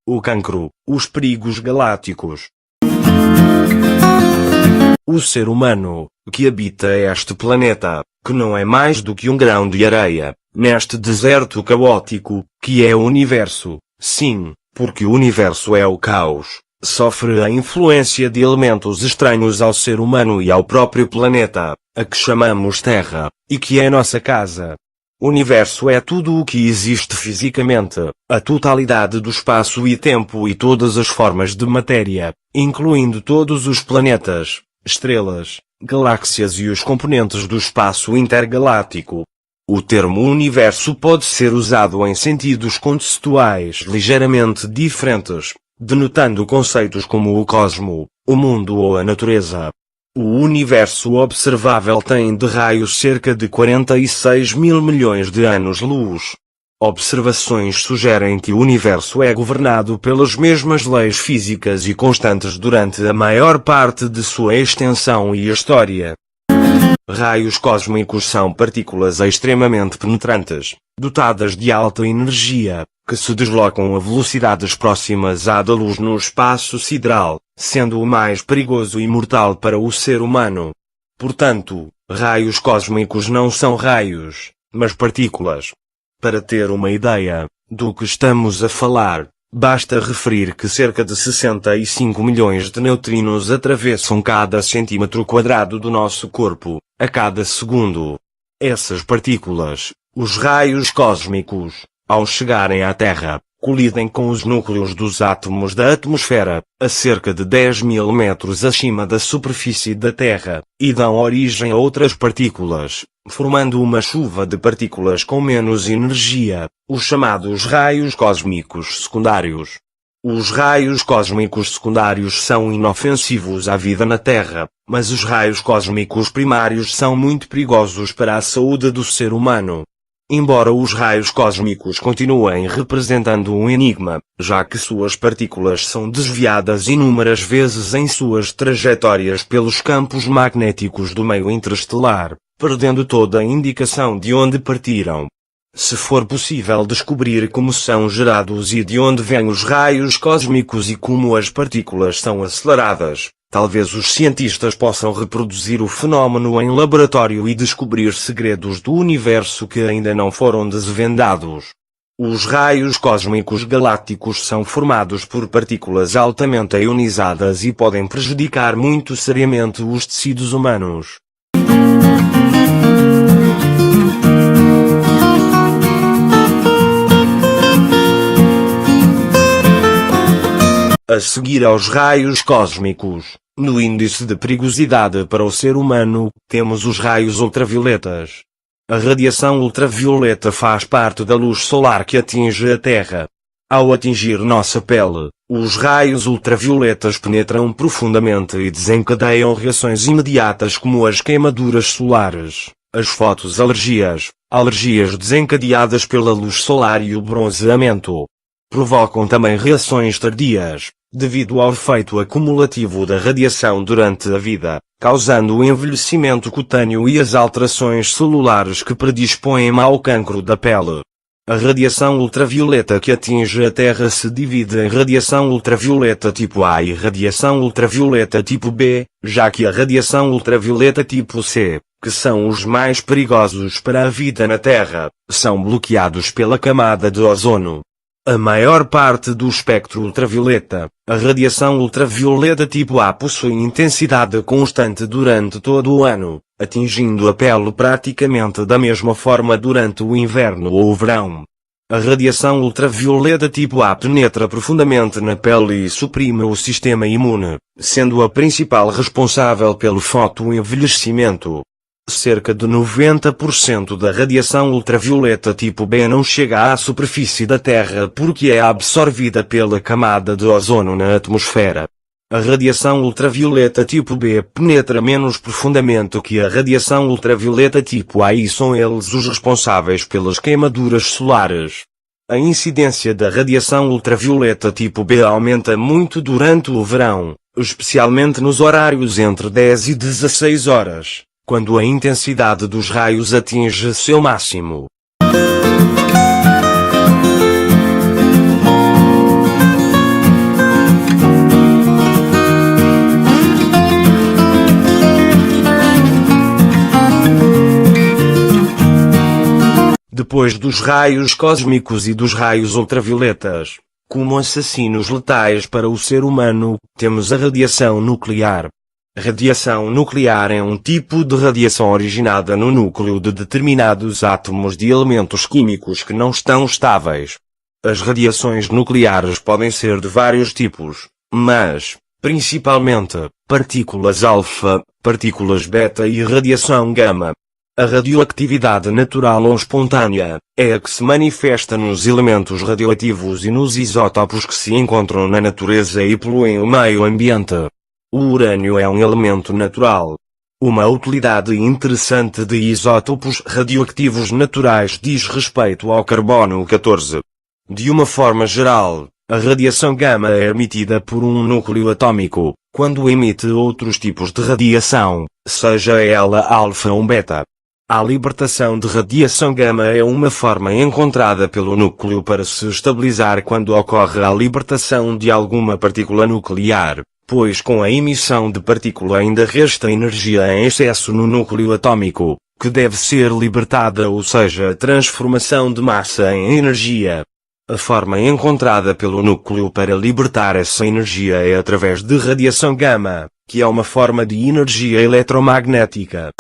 o cancro, os perigos galácticos. O ser humano, que habita este planeta, que não é mais do que um grão de areia, neste deserto caótico, que é o universo, sim, porque o universo é o caos, sofre a influência de elementos estranhos ao ser humano e ao próprio planeta, a que chamamos Terra, e que é nossa casa. O universo é tudo o que existe fisicamente, a totalidade do espaço e tempo e todas as formas de matéria, incluindo todos os planetas, estrelas, galáxias e os componentes do espaço intergaláctico. O termo universo pode ser usado em sentidos conceituais ligeiramente diferentes, denotando conceitos como o cosmo, o mundo ou a natureza. O universo observável tem de raio cerca de 46 mil milhões de anos-luz. Observações sugerem que o universo é governado pelas mesmas leis físicas e constantes durante a maior parte de sua extensão e história. Raios cósmicos são partículas extremamente penetrantes, dotadas de alta energia, que se deslocam a velocidades próximas à da luz no espaço sideral, sendo o mais perigoso e mortal para o ser humano. Portanto, raios cósmicos não são raios, mas partículas. Para ter uma ideia do que estamos a falar, basta referir que cerca de 65 milhões de neutrinos atravessam cada centímetro quadrado do nosso corpo, a cada segundo. Essas partículas, os raios cósmicos, ao chegarem à Terra, colidem com os núcleos dos átomos da atmosfera, a cerca de 10 mil metros acima da superfície da Terra, e dão origem a outras partículas, formando uma chuva de partículas com menos energia, os chamados raios cósmicos secundários. Os raios cósmicos secundários são inofensivos à vida na Terra, mas os raios cósmicos primários são muito perigosos para a saúde do ser humano. Embora os raios cósmicos continuem representando um enigma, já que suas partículas são desviadas inúmeras vezes em suas trajetórias pelos campos magnéticos do meio interestelar, perdendo toda a indicação de onde partiram. Se for possível descobrir como são gerados e de onde vêm os raios cósmicos e como as partículas são aceleradas, talvez os cientistas possam reproduzir o fenômeno em laboratório e descobrir segredos do universo que ainda não foram desvendados. Os raios cósmicos galácticos são formados por partículas altamente ionizadas e podem prejudicar muito seriamente os tecidos humanos. A seguir aos raios cósmicos, no índice de perigosidade para o ser humano, temos os raios ultravioletas. A radiação ultravioleta faz parte da luz solar que atinge a Terra. Ao atingir nossa pele, os raios ultravioletas penetram profundamente e desencadeiam reações imediatas como as queimaduras solares, as fotoalergias, alergias desencadeadas pela luz solar e o bronzeamento. Provocam também reações tardias, devido ao efeito acumulativo da radiação durante a vida, causando o envelhecimento cutâneo e as alterações celulares que predispõem ao cancro da pele. A radiação ultravioleta que atinge a Terra se divide em radiação ultravioleta tipo A e radiação ultravioleta tipo B, já que a radiação ultravioleta tipo C, que são os mais perigosos para a vida na Terra, são bloqueados pela camada de ozono. A maior parte do espectro ultravioleta, a radiação ultravioleta tipo A possui intensidade constante durante todo o ano, atingindo a pele praticamente da mesma forma durante o inverno ou o verão. A radiação ultravioleta tipo A penetra profundamente na pele e suprime o sistema imune, sendo a principal responsável pelo fotoenvelhecimento. Cerca de 90% da radiação ultravioleta tipo B não chega à superfície da Terra porque é absorvida pela camada de ozono na atmosfera. A radiação ultravioleta tipo B penetra menos profundamente que a radiação ultravioleta tipo A e são eles os responsáveis pelas queimaduras solares. A incidência da radiação ultravioleta tipo B aumenta muito durante o verão, especialmente nos horários entre 10 e 16 horas. Quando a intensidade dos raios atinge seu máximo. Depois dos raios cósmicos e dos raios ultravioletas, como assassinos letais para o ser humano, temos a radiação nuclear. Radiação nuclear é um tipo de radiação originada no núcleo de determinados átomos de elementos químicos que não estão estáveis. As radiações nucleares podem ser de vários tipos, mas, principalmente, partículas alfa, partículas beta e radiação gama. A radioatividade natural ou espontânea é a que se manifesta nos elementos radioativos e nos isótopos que se encontram na natureza e poluem o meio ambiente. O urânio é um elemento natural. Uma utilidade interessante de isótopos radioativos naturais diz respeito ao carbono 14. De uma forma geral, a radiação gama é emitida por um núcleo atômico, quando emite outros tipos de radiação, seja ela alfa ou beta. A libertação de radiação gama é uma forma encontrada pelo núcleo para se estabilizar quando ocorre a libertação de alguma partícula nuclear, pois com a emissão de partícula ainda resta energia em excesso no núcleo atômico, que deve ser libertada, ou seja, a transformação de massa em energia. A forma encontrada pelo núcleo para libertar essa energia é através de radiação gama, que é uma forma de energia eletromagnética.